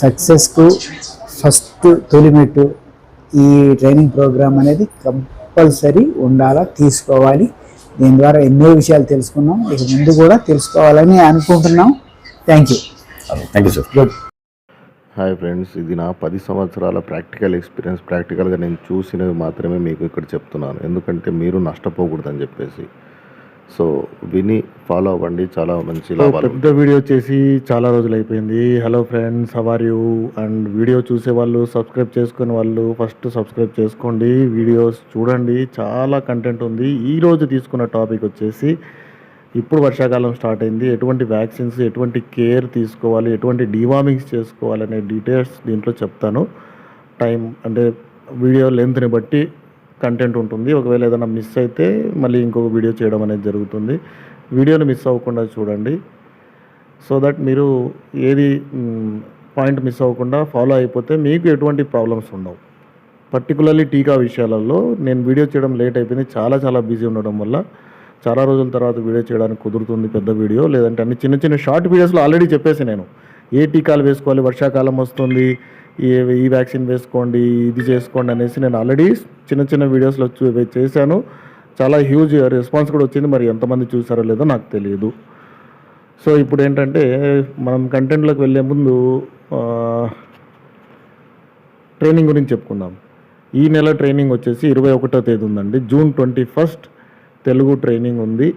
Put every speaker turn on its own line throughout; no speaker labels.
సక్సెస్కు first తొలిమెట్టు ఈ training programme అనేది compulsory ఉండాలా, తీసుకోవాలి. దీని ద్వారా ఎన్నో విషయాలు తెలుసుకున్నాం, ఇక ముందు కూడా తెలుసుకోవాలని అనుకుంటున్నాం. Thank you
sir.
Good.
Hi friends, ఇది నా 10 సంవత్సరాల ప్రాక్టికల్ ఎక్స్పీరియన్స్. ప్రాక్టికల్గా నేను చూసినవి మాత్రమే మీకు ఇక్కడ చెప్తున్నాను, ఎందుకంటే మీరు నష్టపోకూడదని చెప్పేసి. సో విని ఫాలో అవ్వండి, చాలా మంచి లాభాలు.
పెద్ద వీడియో చేసి చాలా రోజులు అయిపోయింది. Hello friends, how are you? And video చూసే వాళ్ళు, సబ్స్క్రైబ్ చేసుకునే వాళ్ళు ఫస్ట్ సబ్స్క్రైబ్ చేసుకోండి, వీడియోస్ చూడండి, చాలా కంటెంట్ ఉంది. ఈరోజు తీసుకున్న టాపిక్ వచ్చేసి, ఇప్పుడు వర్షాకాలం స్టార్ట్ అయింది, ఎటువంటి వ్యాక్సిన్స్, ఎటువంటి కేర్ తీసుకోవాలి, ఎటువంటి డీవార్మింగ్స్ చేసుకోవాలనే డీటెయిల్స్ దీంట్లో చెప్తాను. టైం అంటే వీడియో లెంత్ని బట్టి కంటెంట్ ఉంటుంది. ఒకవేళ ఏదైనా మిస్ అయితే మళ్ళీ ఇంకొక వీడియో చేయడం అనేది జరుగుతుంది. వీడియోని మిస్ అవ్వకుండా చూడండి, సో దట్ మీరు ఏది పాయింట్ మిస్ అవ్వకుండా ఫాలో అయిపోతే మీకు ఎటువంటి ప్రాబ్లమ్స్ ఉండవు. పర్టికులర్లీ టీకా విషయాలలో నేను వీడియో చేయడం లేట్ అయిపోయింది, చాలా బిజీ ఉండడం వల్ల. చాలా రోజుల తర్వాత వీడియో చేయడానికి కుదురుతుంది పెద్ద వీడియో, లేదంటే అన్ని చిన్న చిన్న షార్ట్ వీడియోస్లో ఆల్రెడీ చెప్పేసి నేను ఏ టీకాలు వేసుకోవాలి, వర్షాకాలం వస్తుంది, ఈ వ్యాక్సిన్ వేసుకోండి, ఇది చేసుకోండి అనేసి నేను ఆల్రెడీ చిన్న వీడియోస్లో చేశాను. చాలా హ్యూజ్ రెస్పాన్స్ కూడా వచ్చింది. మరి ఎంతమంది చూసారో లేదో నాకు తెలియదు. సో ఇప్పుడు ఏంటంటే మనం కంటెంట్లోకి వెళ్ళే ముందు ట్రైనింగ్ గురించి చెప్పుకుందాం. ఈ నెల ట్రైనింగ్ వచ్చేసి 21వ తేదీ ఉందండి, జూన్ 21 తెలుగు ట్రైనింగ్ ఉంది.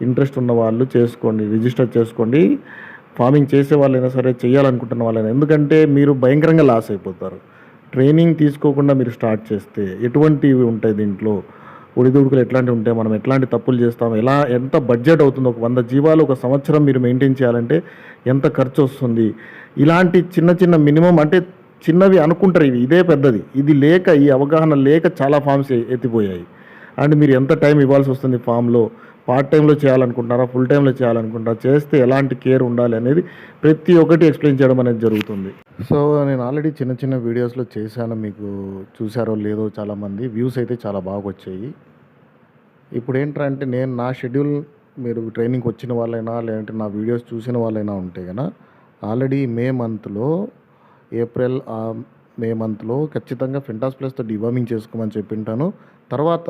ఇంట్రెస్ట్ ఉన్న వాళ్ళు చేసుకోండి, రిజిస్టర్ చేసుకోండి. ఫార్మింగ్ చేసే వాళ్ళైనా సరే, చేయాలనుకుంటున్న వాళ్ళైనా, ఎందుకంటే మీరు భయంకరంగా లాస్ అయిపోతారు. ట్రైనింగ్ తీసుకోకుండా మీరు స్టార్ట్ చేస్తే ఎటువంటివి ఉంటాయి దీంట్లో, ఒడిదుడుకులు ఎట్లాంటివి ఉంటాయి, మనం ఎట్లాంటి తప్పులు చేస్తాం, ఎంత బడ్జెట్ అవుతుంది, ఒక 100 జీవాలు ఒక సంవత్సరం మీరు మెయింటైన్ చేయాలంటే ఎంత ఖర్చు వస్తుంది, ఇలాంటి చిన్న మినిమం, అంటే చిన్నవి అనుకుంటారు, ఇదే పెద్దది. ఇది లేక, ఈ అవగాహన లేక చాలా ఫామ్స్ ఎత్తిపోయాయి. అండ్ మీరు ఎంత టైం ఇవ్వాల్సి వస్తుంది ఫామ్లో, పార్ట్ టైంలో చేయాలనుకుంటున్నారా, ఫుల్ టైంలో చేయాలనుకుంటారా, చేస్తే ఎలాంటి కేర్ ఉండాలి అనేది ప్రతి ఒక్కటి ఎక్స్ప్లెయిన్ చేయడం అనేది జరుగుతుంది. సో నేను ఆల్రెడీ చిన్న వీడియోస్లో చేశాను, మీకు చూసారో లేదో చాలామంది. వ్యూస్ అయితే చాలా బాగా వచ్చాయి. ఇప్పుడు ఏంటంటే నేను నా షెడ్యూల్, మీరు ట్రైనింగ్కి వచ్చిన వాళ్ళైనా లేదంటే నా వీడియోస్ చూసిన వాళ్ళైనా ఉంటే కనుక ఆల్రెడీ ఏప్రిల్ మే మంత్లో ఖచ్చితంగా ఫెంటాస్ ప్లస్తో డివార్మింగ్ చేసుకోమని చెప్పింటాను. తర్వాత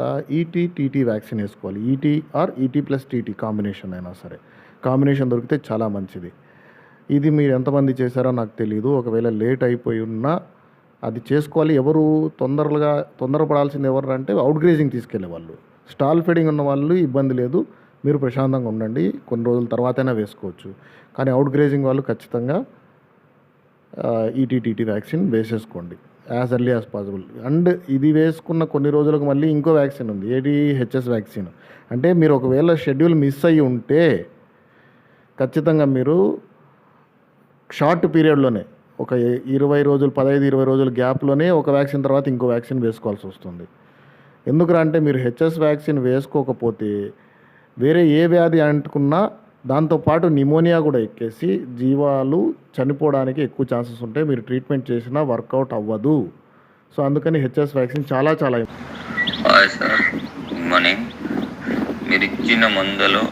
టీటీ వ్యాక్సిన్ వేసుకోవాలి. ఈటీ ప్లస్ టీటీ కాంబినేషన్ అయినా సరే, కాంబినేషన్ దొరికితే చాలా మంచిది. ఇది మీరు ఎంతమంది చేశారో నాకు తెలియదు. ఒకవేళ లేట్ అయిపోయి ఉన్నా అది చేసుకోవాలి. ఎవరు తొందరపడాల్సింది ఎవరు అంటే అవుట్ గ్రేజింగ్ తీసుకెళ్లే వాళ్ళు. స్టాల్ ఫీడింగ్ ఉన్న వాళ్ళు ఇబ్బంది లేదు, మీరు ప్రశాంతంగా ఉండండి, కొన్ని రోజుల తర్వాతైనా వేసుకోవచ్చు. కానీ అవుట్ గ్రేజింగ్ వాళ్ళు ఖచ్చితంగా టీటీ వ్యాక్సిన్ వేసేసుకోండి as early as possible. And ఇది వేసుకున్న కొన్ని రోజులకు మళ్ళీ ఇంకో వ్యాక్సిన్ ఉంది, హెచ్ఎస్ వ్యాక్సిన్. అంటే మీరు ఒకవేళ షెడ్యూల్ మిస్ అయ్యి ఉంటే ఖచ్చితంగా మీరు షార్ట్ పీరియడ్లోనే ఒక 15 రోజుల గ్యాప్లోనే ఒక వ్యాక్సిన్ తర్వాత ఇంకో వ్యాక్సిన్ వేసుకోవాల్సి వస్తుంది. ఎందుకంటే మీరు హెచ్ఎస్ వ్యాక్సిన్ వేసుకోకపోతే వేరే ఏ వ్యాధి అంటుకున్నా దాంతోపాటు నిమోనియా కూడా ఎక్కేసి జీవాలు చనిపోవడానికి ఎక్కువ ఛాన్సెస్ ఉంటాయి. మీరు ట్రీట్మెంట్ చేసినా వర్కౌట్ అవ్వదు. సో అందుకని హెచ్ఎస్ వ్యాక్సిన్ చాలా
హాయ్ సార్, గుడ్ మార్నింగ్. మీరు ఇచ్చిన మందులు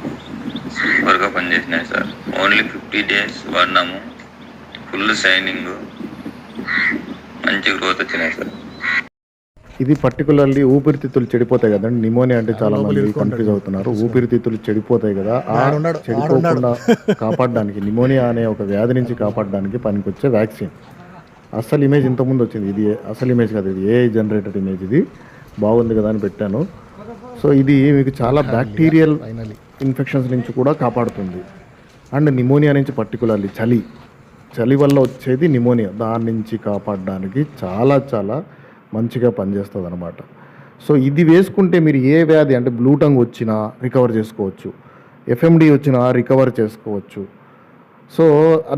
సూపర్గా పనిచేసినాయి సార్. ఓన్లీ 50 days వాడినాము, ఫుల్ షైనింగ్, మంచి గ్రోత్ వచ్చినాయి సార్.
ఇది పర్టికులర్లీ ఊపిరితిత్తులు చెడిపోతాయి కదండి. నిమోనియా అంటే చాలా మంది కన్ఫ్యూజ్ అవుతున్నారు. ఊపిరితిత్తులు చెడిపోతాయి కదా, చెడిపోకుండా కాపాడడానికి, నిమోనియా అనే ఒక వ్యాధి నుంచి కాపాడడానికి పనికొచ్చే వ్యాక్సిన్. అసలు ఇమేజ్ ఇంతకుముందు వచ్చింది, ఇది అసలు ఇమేజ్ కాదు, ఇది ఏఐ జనరేటెడ్ ఇమేజ్. ఇది బాగుంది కదా అని పెట్టాను. సో ఇది మీకు చాలా బ్యాక్టీరియల్ ఇన్ఫెక్షన్స్ నుంచి కూడా కాపాడుతుంది. అండ్ నిమోనియా నుంచి పర్టికులర్లీ చలి వల్ల వచ్చేది నిమోనియా, దాని నుంచి కాపాడడానికి చాలా మంచిగా పనిచేస్తుంది అనమాట. సో ఇది వేసుకుంటే మీరు ఏ వ్యాధి అంటే బ్లూటంగ్ వచ్చినా రికవర్ చేసుకోవచ్చు, ఎఫ్ఎండి వచ్చినా రికవర్ చేసుకోవచ్చు. సో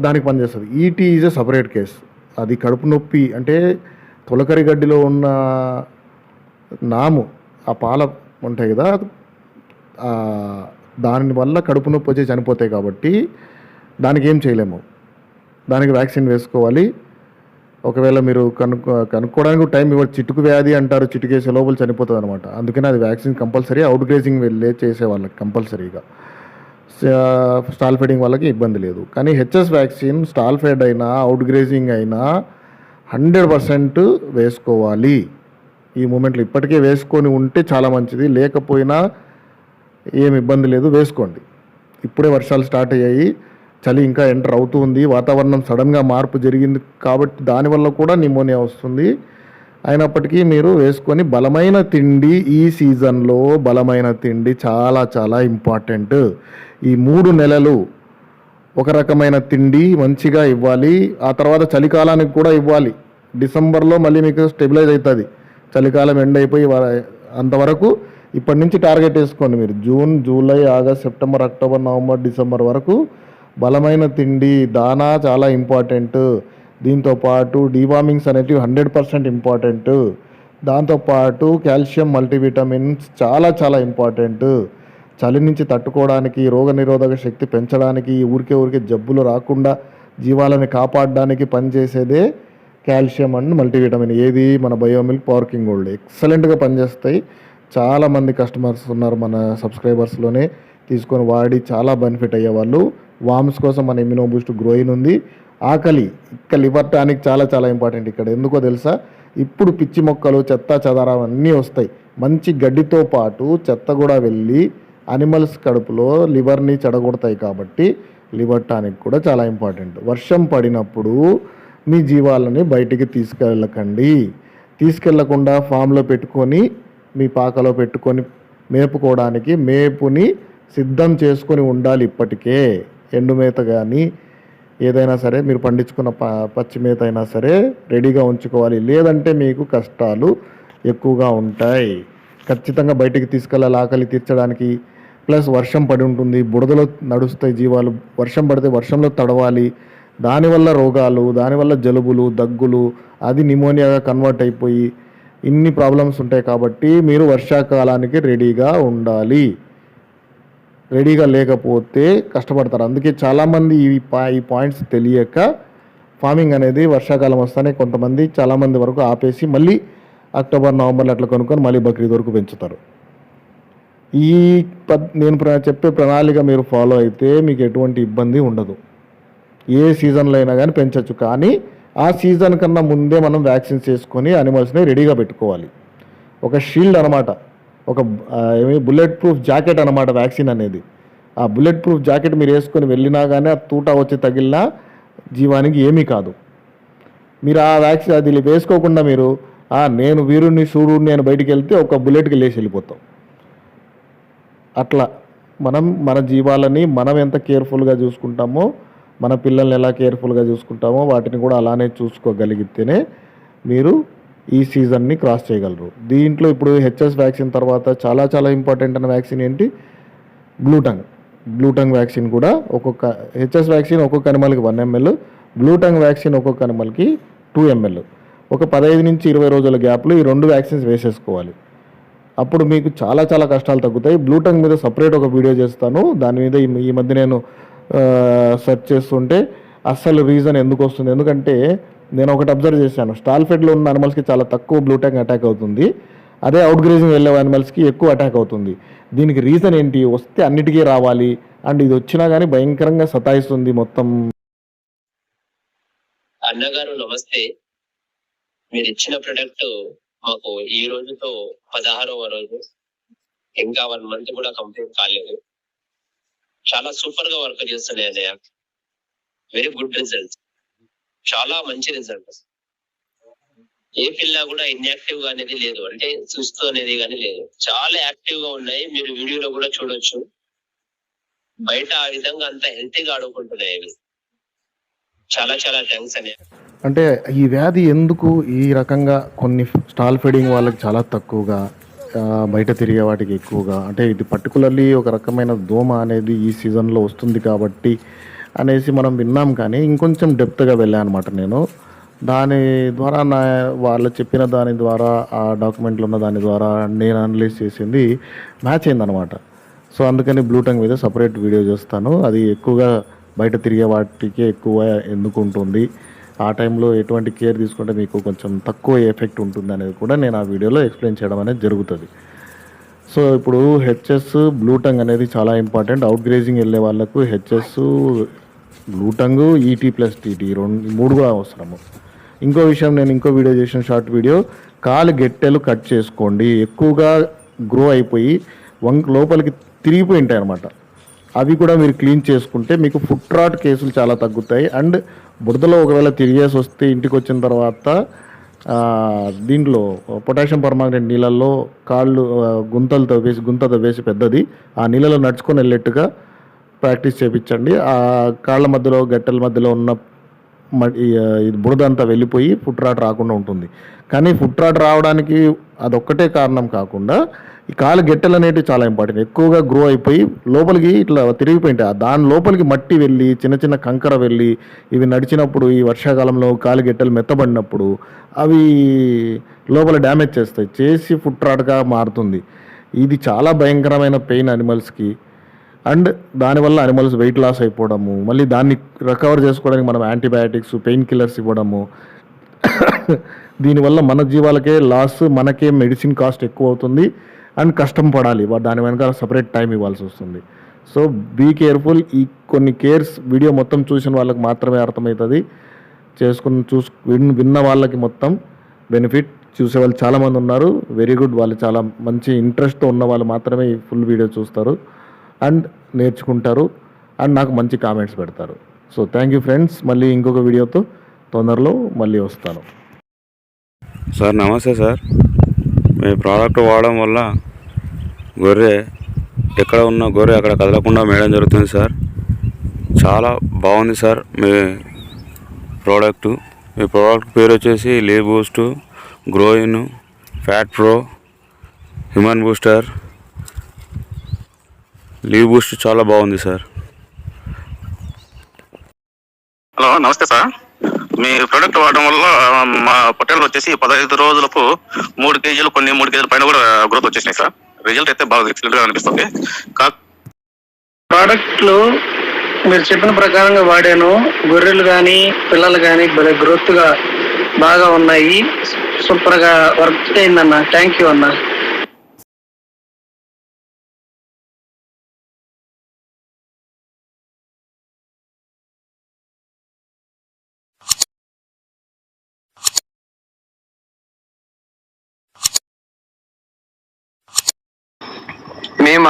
దానికి పనిచేస్తుంది. ఈటీ ఈజ్ ఎ సపరేట్ కేస్. అది కడుపు నొప్పి అంటే తొలకరి గడ్డిలో ఉన్న నాము, ఆ పాల ఉంటాయి కదా, దానివల్ల కడుపు నొప్పి వచ్చి చనిపోతాయి కాబట్టి దానికి ఏం చేయలేము, దానికి వ్యాక్సిన్ వేసుకోవాలి. ఒకవేళ మీరు కనుక్కోవడానికి టైం ఇవ్వదు, చిటుకు వ్యాధి అంటారు, చిటుకేసే లోపల చనిపోతుంది అనమాట. అందుకని అది వ్యాక్సిన్ కంపల్సరీ, అవుట్ గ్రేజింగ్ వెళ్ళే చేసే వాళ్ళకి కంపల్సరీగా. స్టాల్ ఫీడింగ్ వాళ్ళకి ఇబ్బంది లేదు. కానీ హెచ్ఎస్ వ్యాక్సిన్ స్టాల్ ఫీడ్ అయినా అవుట్ గ్రేజింగ్ అయినా 100% వేసుకోవాలి. ఈ మూమెంట్లో ఇప్పటికే వేసుకొని ఉంటే చాలా మంచిది, లేకపోయినా ఏమి ఇబ్బంది లేదు, వేసుకోండి. ఇప్పుడే వర్షాలు స్టార్ట్ అయ్యాయి, చలి ఇంకా ఎంటర్ అవుతుంది, వాతావరణం సడన్గా మార్పు జరిగింది కాబట్టి దానివల్ల కూడా నిమోనియా వస్తుంది. అయినప్పటికీ మీరు వేసుకొని బలమైన తిండి, ఈ సీజన్లో బలమైన తిండి చాలా చాలా ఇంపార్టెంట్. ఈ 3 నెలలు ఒక రకమైన తిండి మంచిగా ఇవ్వాలి. ఆ తర్వాత చలికాలానికి కూడా ఇవ్వాలి. డిసెంబర్లో మళ్ళీ మీకు స్టెబిలైజ్ అవుతుంది, చలికాలం ఎండ్ అయిపోయి అంతవరకు ఇప్పటి నుంచి టార్గెట్ వేసుకోండి మీరు. June, July, August, September, October, November, December వరకు బలమైన తిండి, దానా చాలా ఇంపార్టెంట్. దీంతోపాటు డివార్మింగ్స్ అనేటివి 100% ఇంపార్టెంట్. దాంతోపాటు కాల్షియం, మల్టీవిటమిన్స్ చాలా చాలా ఇంపార్టెంట్. చలి నుంచి తట్టుకోవడానికి, రోగనిరోధక శక్తి పెంచడానికి, ఊరికే జబ్బులు రాకుండా జీవాలని కాపాడడానికి పనిచేసేదే కాల్షియం అండ్ మల్టీవిటమిన్. ఏది మన బయోమిల్క్ పవర్ కింగ్ గోల్డ్ ఎక్సలెంట్గా పనిచేస్తాయి. చాలామంది కస్టమర్స్ ఉన్నారు మన సబ్స్క్రైబర్స్లోనే తీసుకొని వాడి చాలా బెనిఫిట్ అయ్యేవాళ్ళు. వామ్స్ కోసం మన ఇమ్యూనో బూస్ట్ గ్రోయిన్ ఉంది. ఆకలి, ఇక్క లివర్ టానిక్ చాలా చాలా ఇంపార్టెంట్ ఇక్కడ. ఎందుకో తెలుసా, ఇప్పుడు పిచ్చి మొక్కలు, చెత్త చెదారం అన్నీ వస్తాయి. మంచి గడ్డితో పాటు చెత్త కూడా వెళ్ళి అనిమల్స్ కడుపులో లివర్ని చెడగొడతాయి కాబట్టి లివర్ టానిక్ కూడా చాలా ఇంపార్టెంట్. వర్షం పడినప్పుడు మీ జీవాలని బయటికి తీసుకెళ్ళకుండా ఫామ్లో పెట్టుకొని, మీ పాకలో పెట్టుకొని మేపుకోవడానికి మేపుని సిద్ధం చేసుకొని ఉండాలి. ఇప్పటికే ఎండు మేత కానీ ఏదైనా సరే మీరు పండించుకున్న పచ్చి మేత అయినా సరే రెడీగా ఉంచుకోవాలి. లేదంటే మీకు కష్టాలు ఎక్కువగా ఉంటాయి. ఖచ్చితంగా బయటికి తీసుకెళ్ళాలి ఆకలి తీర్చడానికి. ప్లస్ వర్షం పడి ఉంటుంది, బురదలో నడుస్తాయి జీవాలు. వర్షం పడితే వర్షంలో తడవాలి, దానివల్ల రోగాలు, దానివల్ల జలుబులు, దగ్గులు, అది నిమోనియాగా కన్వర్ట్ అయిపోయి ఇన్ని ప్రాబ్లమ్స్ ఉంటాయి. కాబట్టి మీరు వర్షాకాలానికి రెడీగా ఉండాలి. రెడీగా లేకపోతే కష్టపడతారు. అందుకే చాలామంది ఈ పాయింట్స్ తెలియక ఫార్మింగ్ అనేది వర్షాకాలం వస్తానే కొంతమంది చాలామంది వరకు ఆపేసి మళ్ళీ అక్టోబర్, నవంబర్లో అట్లా కొనుక్కొని మళ్ళీ బక్రీద్ వరకు పెంచుతారు. నేను చెప్పే ప్రణాళిక మీరు ఫాలో అయితే మీకు ఎటువంటి ఇబ్బంది ఉండదు. ఏ సీజన్లో అయినా కానీ పెంచవచ్చు. కానీ ఆ సీజన్ కన్నా ముందే మనం వ్యాక్సిన్స్ చేసుకొని అనిమల్స్ని రెడీగా పెట్టుకోవాలి. ఒక షీల్డ్ అనమాట, ఒక బుల్లెట్ ప్రూఫ్ జాకెట్ అనమాట వ్యాక్సిన్ అనేది. ఆ బుల్లెట్ ప్రూఫ్ జాకెట్ మీరు వేసుకొని వెళ్ళినా కానీ ఆ తూటా వచ్చి తగిలినా జీవానికి ఏమీ కాదు. మీరు ఆ వ్యాక్సిన్ అది వేసుకోకుండా మీరు నేను వీరుణ్ణి సూర్యుడిని అని బయటికి వెళ్తే ఒక బుల్లెట్కి లేచి వెళ్ళిపోతాం. అట్లా మన జీవాలని మనం ఎంత కేర్ఫుల్గా చూసుకుంటామో, మన పిల్లల్ని ఎలా కేర్ఫుల్గా చూసుకుంటామో వాటిని కూడా అలానే చూసుకోగలిగితేనే మీరు ఈ సీజన్ని క్రాస్ చేయగలరు. దీంట్లో ఇప్పుడు హెచ్ఎస్ వ్యాక్సిన్ తర్వాత చాలా చాలా ఇంపార్టెంట్ అన్న వ్యాక్సిన్ ఏంటి, బ్లూటంగ్ వ్యాక్సిన్ కూడా. ఒక్కొక్క హెచ్ఎస్ వ్యాక్సిన్ ఒక్కొక్క అనిమల్కి 1 ml, బ్లూటంగ్ వ్యాక్సిన్ ఒక్కొక్క అనిమల్కి 2 ml. ఒక 15 నుంచి 20 రోజుల గ్యాప్లో ఈ 2 వ్యాక్సిన్స్ వేసేసుకోవాలి. అప్పుడు మీకు చాలా చాలా కష్టాలు తగ్గుతాయి. బ్లూటంగ్ మీద సపరేట్ ఒక వీడియో చేస్తాను. దాని మీద ఈ మధ్య నేను సెర్చ్ చేస్తుంటే అస్సలు రీజన్ ఎందుకు వస్తుంది, ఎందుకంటే నేను ఒకటి అబ్జర్వ్ చేశాను, స్టాల్ ఫెడ్లో ఉన్న అనిమల్స్కి చాలా తక్కువ బ్లూటంగ్ అటాక్ అవుతుంది. అదే అవుట్ గ్రేజింగ్ వెళ్ళే అనిమల్స్కి ఎక్కువ అటాక్ అవుతుంది. దీనికి రీజన్ ఏంటి, వస్తే అన్నిటికీ రావాలి అండ్ ఇది వచ్చినా కానీ భయంకరంగా సతాయిస్తుంది మొత్తం.
అన్నగారు నమస్తే. మీరు ఇచ్చిన ప్రొడక్ట్ మాకు ఈ రోజుతో 16వ రోజు, ఇంకా 1 month కూడా కంప్లీట్ కాలేదు. చాలా సూపర్ గా వర్క్ చేస్తున్నాయి అన్నయ్య. వెరీ గుడ్ రిజల్ట్, చాలా మంచి రిజల్ట్. ఏ పిల్ల కూడా ఇన్యాక్టివ్ గా అనేది లేదు, అంటే సుస్తు అనేది కానీ లేదు, చాలా యాక్టివ్ గా ఉన్నాయి. మీరు వీడియోలో కూడా చూడొచ్చు. బయట ఆ విధంగా అంత హెల్తీగా ఆడుకుంటున్నాయి అవి. చాలా చాలా థ్యాంక్స్ అన్నయ్య.
అంటే ఈ వ్యాధి ఎందుకు ఈ రకంగా కొన్ని స్టాల్ ఫీడింగ్ వాళ్ళకి చాలా తక్కువగా, బయట తిరిగే వాటికి ఎక్కువగా, అంటే ఇది పర్టికులర్లీ ఒక రకమైన దోమ అనేది ఈ సీజన్లో వస్తుంది కాబట్టి అనేసి మనం విన్నాం. కానీ ఇంకొంచెం డెప్త్గా వెళ్ళాను అనమాట నేను. దాని ద్వారా వాళ్ళు చెప్పిన దాని ద్వారా, ఆ డాక్యుమెంట్లో ఉన్న దాని ద్వారా నేను అనలైజ్ చేసింది మ్యాచ్ అయిందనమాట. సో అందుకని బ్లూటంగ్ మీద సపరేట్ వీడియో చేస్తాను. అది ఎక్కువగా బయట తిరిగే వాటికి ఎక్కువ ఎందుకు ఉంటుంది, ఆ టైంలో ఎటువంటి కేర్ తీసుకుంటే మీకు కొంచెం తక్కువ ఎఫెక్ట్ ఉంటుంది అనేది కూడా నేను ఆ వీడియోలో ఎక్స్ప్లెయిన్ చేయడం అనేది జరుగుతుంది. సో ఇప్పుడు హెచ్ఎస్ బ్లూటంగ్ అనేది చాలా ఇంపార్టెంట్. అవుట్ గ్రేజింగ్ వెళ్ళే వాళ్ళకు హెచ్ఎస్, బ్లూటంగ్, ఈటీ ప్లస్ టీటీ మూడు కూడా అవసరము. ఇంకో విషయం, నేను ఇంకో వీడియో చేసిన షార్ట్ వీడియో, కాలు గెట్టెలు కట్ చేసుకోండి. ఎక్కువగా గ్రో అయిపోయి లోపలికి తిరిగిపోయి ఉంటాయి అనమాట. అవి కూడా మీరు క్లీన్ చేసుకుంటే మీకు ఫుట్ రాట్ కేసులు చాలా తగ్గుతాయి. అండ్ బురదలో ఒకవేళ తిరిగేసి వస్తే ఇంటికి వచ్చిన తర్వాత దీంట్లో పొటాషియం పర్మాంగనేట్ నీళ్ళల్లో కాళ్ళు గుంత తవ్వేసి పెద్దది ఆ నీళ్ళలో నడుచుకొని వెళ్ళేట్టుగా ప్రాక్టీస్ చేయించండి. ఆ కాళ్ళ మధ్యలో గట్టెల మధ్యలో ఉన్న ఇది బురద అంతా వెళ్ళిపోయి ఫుట్ రాట్ రాకుండా ఉంటుంది. కానీ ఫుట్ రాట్ రావడానికి అదొక్కటే కారణం కాకుండా ఈ కాలు గెట్టెలు అనేటివి చాలా ఇంపార్టెంట్. ఎక్కువగా గ్రో అయిపోయి లోపలికి ఇట్లా తిరిగిపోయింటాయి. దాని లోపలికి మట్టి వెళ్ళి చిన్న చిన్న కంకర వెళ్ళి ఇవి నడిచినప్పుడు ఈ వర్షాకాలంలో కాలు గెట్టెలు మెత్తబడినప్పుడు అవి లోపల డ్యామేజ్ చేసి ఫుట్ రాట్గా మారుతుంది. ఇది చాలా భయంకరమైన పెయిన్ అనిమల్స్కి. అండ్ దానివల్ల అనిమల్స్ వెయిట్ లాస్ అయిపోవడము, మళ్ళీ దాన్ని రికవర్ చేసుకోవడానికి మనం యాంటీబయాటిక్స్, పెయిన్ కిల్లర్స్ ఇవ్వడము, దీనివల్ల మన జీవాలకే లాస్, మనకే మెడిసిన్ కాస్ట్ ఎక్కువ అవుతుంది. అండ్ కష్టం పడాలి, దాని వెనకాల సపరేట్ టైం ఇవ్వాల్సి వస్తుంది. So be careful. ఈ కొన్ని కేర్స్ వీడియో మొత్తం చూసిన వాళ్ళకి మాత్రమే అర్థమవుతుంది. విన్న వాళ్ళకి మొత్తం బెనిఫిట్. చూసే వాళ్ళు చాలామంది ఉన్నారు, వెరీ గుడ్. వాళ్ళు చాలా మంచి ఇంట్రెస్ట్తో ఉన్న వాళ్ళు మాత్రమే ఈ ఫుల్ వీడియో చూస్తారు అండ్ నేర్చుకుంటారు అండ్ నాకు మంచి కామెంట్స్ పెడతారు. So thank you friends. మళ్ళీ ఇంకొక వీడియోతో తొందరలో మళ్ళీ వస్తాను.
సార్ నమస్తే సార్. మీ ప్రోడక్ట్ వాడడం వల్ల గొర్రె ఎక్కడ ఉన్న గొర్రె అక్కడ కదలకుండా మేయడం జరుగుతుంది సార్. చాలా బాగుంది సార్ మీ ప్రోడక్ట్. మీ ప్రోడక్ట్ పేరు వచ్చేసి లీ బూస్ట్, గ్రోయిన్, fat pro, human booster. Lee boost చాలా బాగుంది సార్.
Hello namaste sir. మీ ప్రోడక్ట్ వాడడం వల్ల మా పొట్టేళ్ళు వచ్చేసి 15 రోజులకు 3 కేజీలు, కొన్ని 3 కేజీల పైన కూడా గ్రోత్ వచ్చేసినాయి సార్. రిజల్ట్ అయితే బాగా ఎక్సలెంట్ గా అనిపిస్తుంది.
ప్రోడక్ట్లు మీరు చెప్పిన ప్రకారంగా వాడాను. గొర్రెలు కానీ పిల్లలు కానీ గ్రోత్ గా బాగా ఉన్నాయి. సూపర్ గా వర్క్ అయిందన్న. థ్యాంక్ యూ అన్న.
మేము